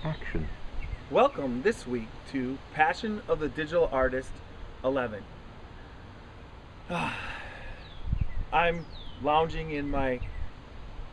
Action. Welcome this week to Passion of the Digital Artist 11. I'm lounging in my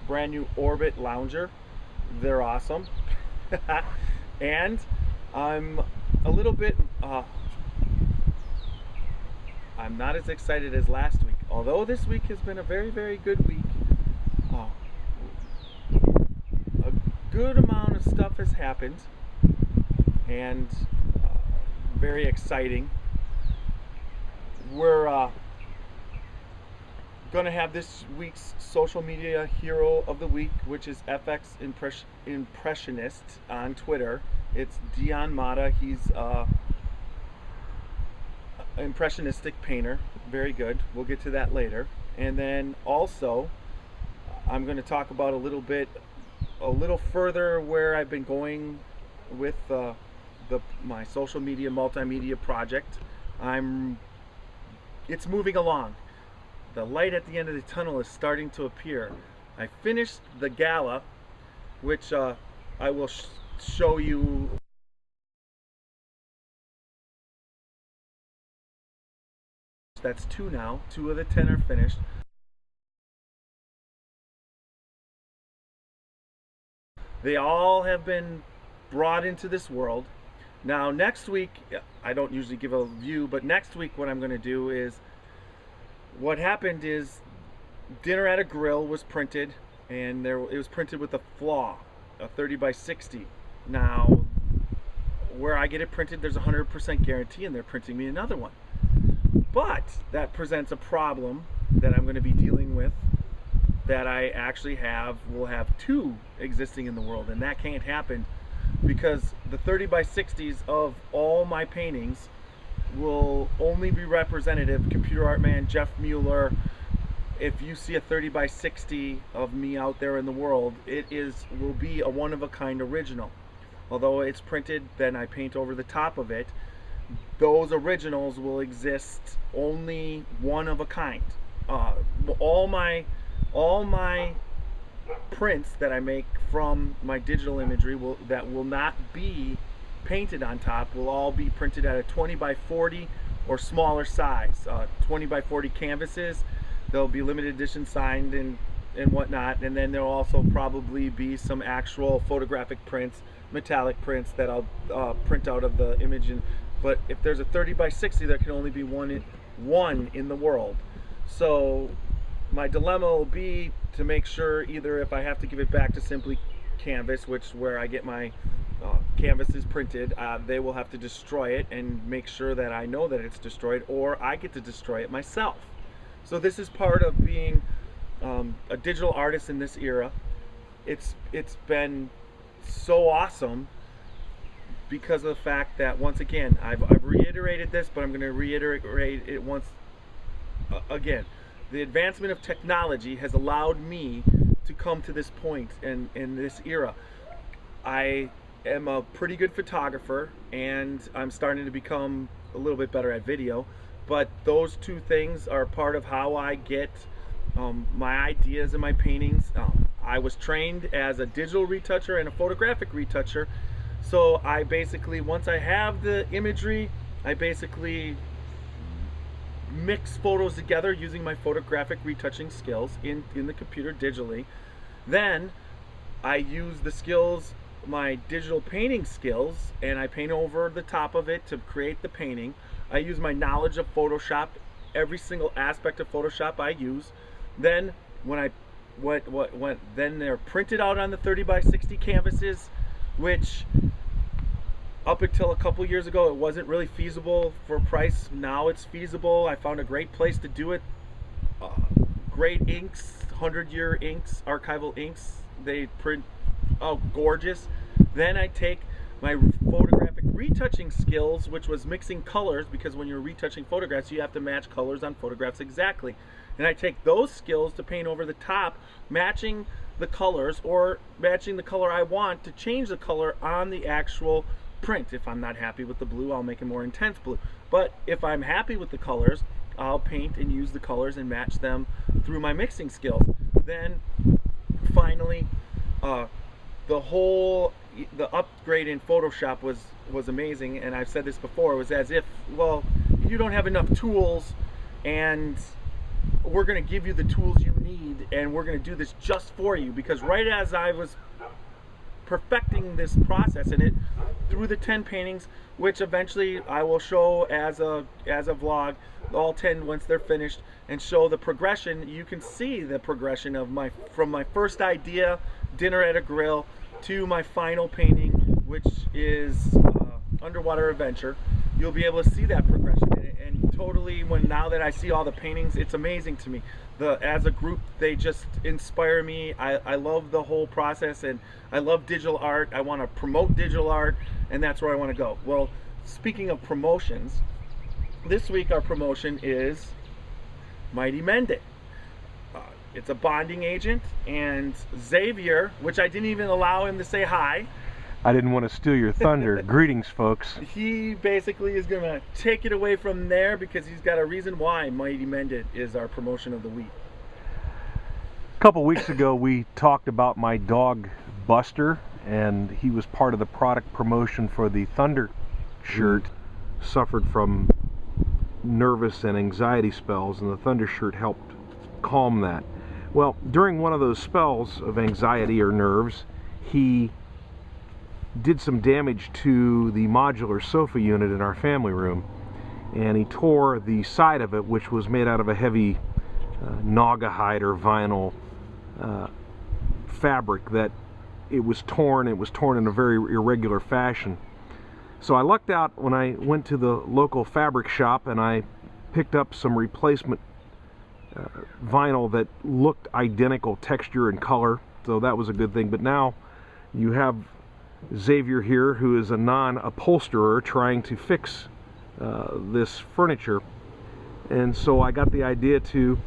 brand new Orbit Lounger. They're awesome. And I'm a little bit, I'm not as excited as last week. Although this week has been a very, very good week. A good amount of stuff has happened. And very exciting. We're going to have this week's social media hero of the week, which is FX Impressionist on Twitter. It's Dion Mata. He's an impressionistic painter. Very good. We'll get to that later. And then also, I'm going to talk about a little further where I've been going with my social media multimedia project. It's moving along. The light at the end of the tunnel is starting to appear. I finished the gala, which I will show you. That's 2 now. 2 of the 10 are finished. They all have been brought into this world. Now next week, I don't usually give a view, but next week what I'm going to do is, what happened is Dinner at a Grill was printed, and it was printed with a flaw, a 30 by 60. Now where I get it printed, there's a 100% guarantee, and they're printing me another one. But that presents a problem that I'm going to be dealing with, that I actually will have 2 existing in the world, and that can't happen, because the 30 by 60s of all my paintings will only be representative. Computer Art Man, Jeff Mueller, if you see a 30 by 60 of me out there in the world, will be a one-of-a-kind original. Although it's printed, then I paint over the top of it. Those originals will exist only one of a kind. All my prints that I make from my digital imagery that will not be painted on top will all be printed at a 20 by 40 or smaller size. 20 by 40 canvases. There'll be limited edition signed and whatnot, and then there'll also probably be some actual photographic prints, metallic prints that I'll print out of the image. But if there's a 30 by 60, there can only be one in the world. So my dilemma will be to make sure, either if I have to give it back to Simply Canvas, where I get my canvases printed, they will have to destroy it and make sure that I know that it's destroyed, or I get to destroy it myself. So this is part of being a digital artist in this era. It's been so awesome because of the fact that, once again, I've reiterated this, but I'm going to reiterate it once again. The advancement of technology has allowed me to come to this point in this era. I am a pretty good photographer, and I'm starting to become a little bit better at video, but those 2 things are part of how I get my ideas and my paintings. I was trained as a digital retoucher and a photographic retoucher, so I basically, once I have the imagery, I basically mix photos together using my photographic retouching skills in the computer digitally. Then I use the skills, my digital painting skills, and I paint over the top of it to create the painting. I use my knowledge of Photoshop, every single aspect of Photoshop I use. Then then they're printed out on the 30 by 60 canvases, which up until a couple years ago, it wasn't really feasible for price. Now it's feasible. I found a great place to do it. Great inks, 100-year inks, archival inks. They print, gorgeous. Then I take my photographic retouching skills, which was mixing colors, because when you're retouching photographs, you have to match colors on photographs exactly. And I take those skills to paint over the top, matching the colors, or matching the color I want to change the color on the actual print. If I'm not happy with the blue, I'll make a more intense blue. But if I'm happy with the colors, I'll paint and use the colors and match them through my mixing skills. Then finally, the upgrade grade in Photoshop was amazing, and I've said this before. It was as if, well, you don't have enough tools, and we're going to give you the tools you need, and we're going to do this just for you. Because right as I was perfecting this process and it through the 10 paintings, which eventually I will show as a vlog, all 10 once they're finished, and show the progression. You can see the progression of from my first idea, Dinner at a Grill, to my final painting, which is Underwater Adventure. You'll be able to see that progression, and totally, now that I see all the paintings, it's amazing to me. As a group, they just inspire me. I love the whole process, and I love digital art. I want to promote digital art, and that's where I want to go. Well, speaking of promotions, this week our promotion is Mighty Mend It. It's a bonding agent, and Xavier, which I didn't even allow him to say hi. I didn't want to steal your thunder. Greetings, folks. He basically is going to take it away from there, because he's got a reason why Mighty Mend It is our promotion of the week. A couple weeks ago, we talked about my dog, Buster, and he was part of the product promotion for the Thunder shirt. Suffered from nervous and anxiety spells, and the Thunder shirt helped calm that. Well, during one of those spells of anxiety or nerves, he did some damage to the modular sofa unit in our family room, and he tore the side of it, which was made out of a heavy Naugahyde or vinyl fabric. That it was torn in a very irregular fashion. So I lucked out when I went to the local fabric shop and I picked up some replacement vinyl that looked identical texture and color, so that was a good thing. But now you have Xavier here, who is a non-upholsterer, trying to fix this furniture, and so I got the idea to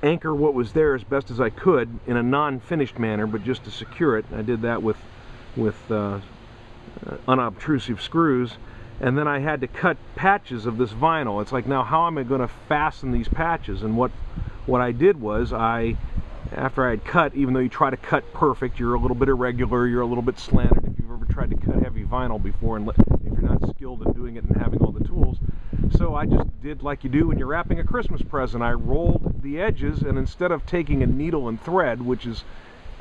anchor what was there as best as I could in a non-finished manner, but just to secure it. I did that with unobtrusive screws, and then I had to cut patches of this vinyl. It's like, now how am I going to fasten these patches? And what I did was, after I had cut, even though you try to cut perfect, you're a little bit irregular, you're a little bit slanted if you've ever tried to cut heavy vinyl before, and if you're not skilled in doing it and having all the tools. So I just did like you do when you're wrapping a Christmas present. I rolled the edges, and instead of taking a needle and thread, which is,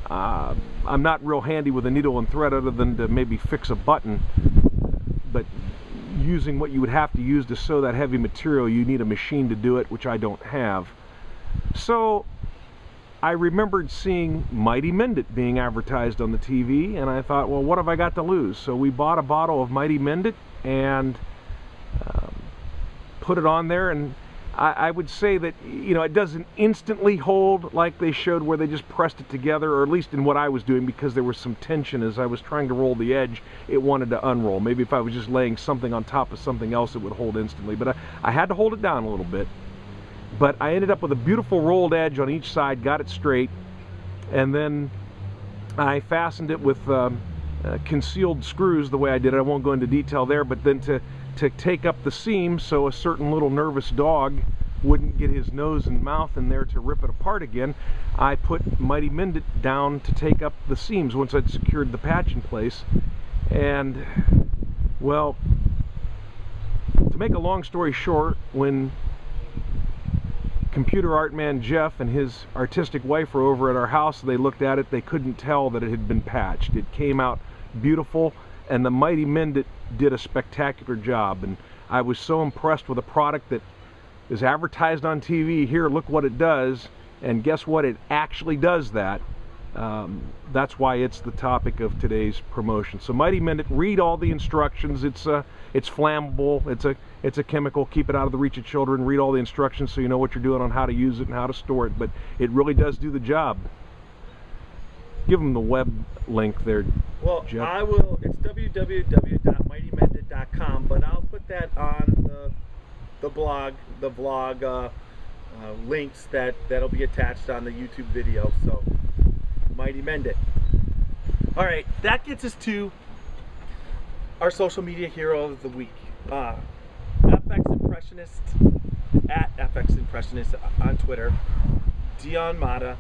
I'm not real handy with a needle and thread other than to maybe fix a button, but using what you would have to use to sew that heavy material, you need a machine to do it, which I don't have. So I remembered seeing Mighty Mend It being advertised on the TV, and I thought, well, what have I got to lose? So we bought a bottle of Mighty Mend It and put it on there, and I would say that, you know, it doesn't instantly hold like they showed where they just pressed it together, or at least in what I was doing, because there was some tension as I was trying to roll the edge. It wanted to unroll. Maybe if I was just laying something on top of something else, it would hold instantly, but I had to hold it down a little bit. But I ended up with a beautiful rolled edge on each side, got it straight, and then I fastened it with concealed screws the way I did it. I won't go into detail there, but then to take up the seam so a certain little nervous dog wouldn't get his nose and mouth in there to rip it apart again, I put Mighty Mend It down to take up the seams once I'd secured the patch in place. And, well, to make a long story short, when computer art man Jeff and his artistic wife were over at our house, they looked at it, they couldn't tell that it had been patched. It came out beautiful, and the Mighty Mend It did a spectacular job, and I was so impressed with a product that is advertised on TV. Here, look what it does, and guess what? It actually does that. That's why it's the topic of today's promotion. So Mighty Mend It, read all the instructions. It's flammable. It's a chemical. Keep it out of the reach of children. Read all the instructions so you know what you're doing on how to use it and how to store it. But it really does do the job. Give them the web link there. Well, Jeff. I will. It's www.mightymendit.com, but I'll put that on the blog, the vlog links that'll be attached on the YouTube video. So, Mighty Mend It. All right, that gets us to our social media hero of the week, FX Impressionist, at FX Impressionist on Twitter, Dion Mata.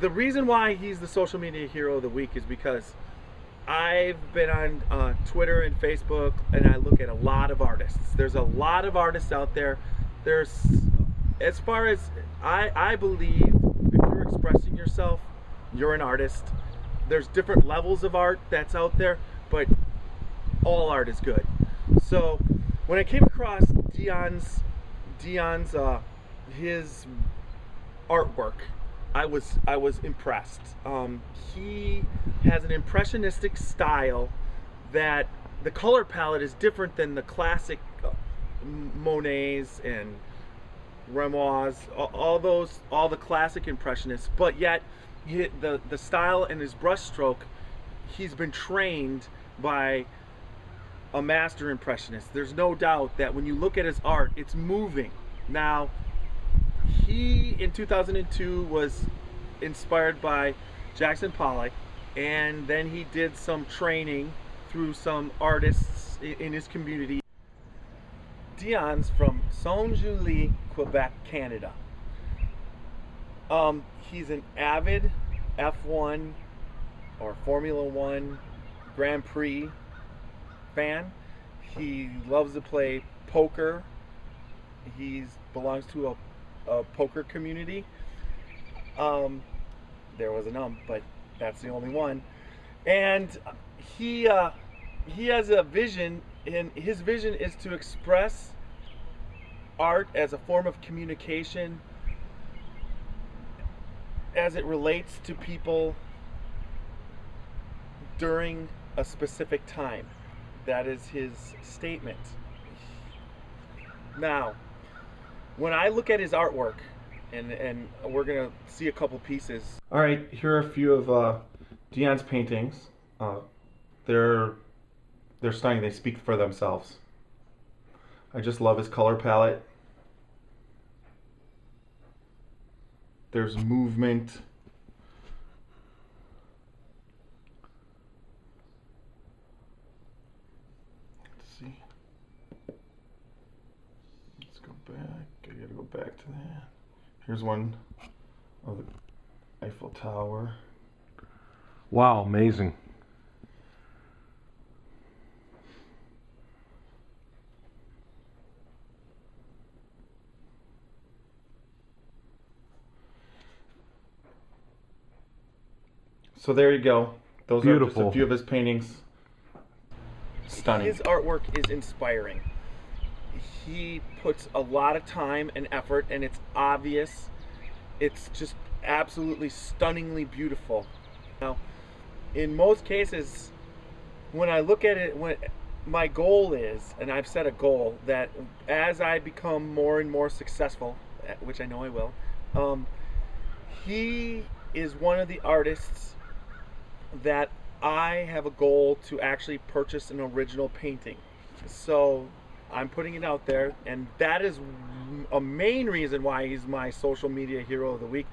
The reason why he's the social media hero of the week is because I've been on Twitter and Facebook, and I look at a lot of artists. There's a lot of artists out there. There's, as far as I believe, if you're expressing yourself, you're an artist. There's different levels of art that's out there, but all art is good. So when I came across Dion's his artwork, I was impressed. He has an impressionistic style that the color palette is different than the classic Monets and Renoirs, all the classic impressionists, but yet the style and his brushstroke, he's been trained by a master impressionist. There's no doubt that when you look at his art, it's moving. Now, he in 2002 was inspired by Jackson Pollock, and then he did some training through some artists in his community. Dion's from Saint-Julie, Quebec, Canada. He's an avid F1 or Formula One Grand Prix fan. He loves to play poker. He belongs to a poker community. There was an but that's the only one. And he has a vision, and his vision is to express art as a form of communication as it relates to people during a specific time. That is his statement. Now, when I look at his artwork, and we're gonna see a couple pieces. All right, here are a few of Dion's paintings. They're stunning. They speak for themselves. I just love his color palette. There's movement. Let's see. Let's go back. I gotta go back to that. Here's one of the Eiffel Tower. Wow, amazing. So there you go. Those Beautiful. are just a few of his paintings. Stunning. His artwork is inspiring. He puts a lot of time and effort, and it's obvious. It's just absolutely stunningly beautiful. Now, in most cases, when I look at it, my goal is, and I've set a goal, that as I become more and more successful, which I know I will, he is one of the artists that I have a goal to actually purchase an original painting. So I'm putting it out there, and that is a main reason why he's my social media hero of the week,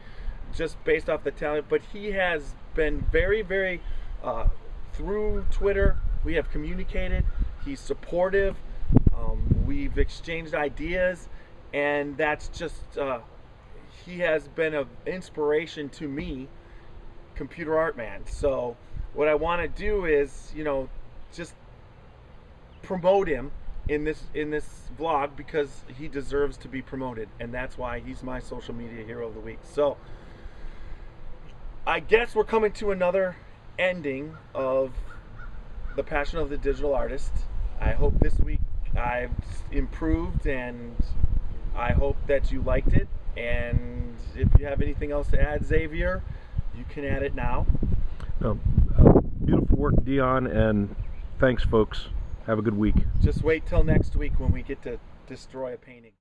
just based off the talent. But he has been very, very, through Twitter, we have communicated. He's supportive. We've exchanged ideas, and that's just, he has been an inspiration to me, Computer Art Man. So what I want to do is, you know, just promote him in this vlog, because he deserves to be promoted, and that's why he's my social media hero of the week. So I guess we're coming to another ending of The Passion of the Digital Artist. I hope this week I've improved, and I hope that you liked it. And if you have anything else to add, Xavier, you can add it now. Beautiful work, Dion, and thanks, folks. Have a good week. Just wait till next week when we get to destroy a painting.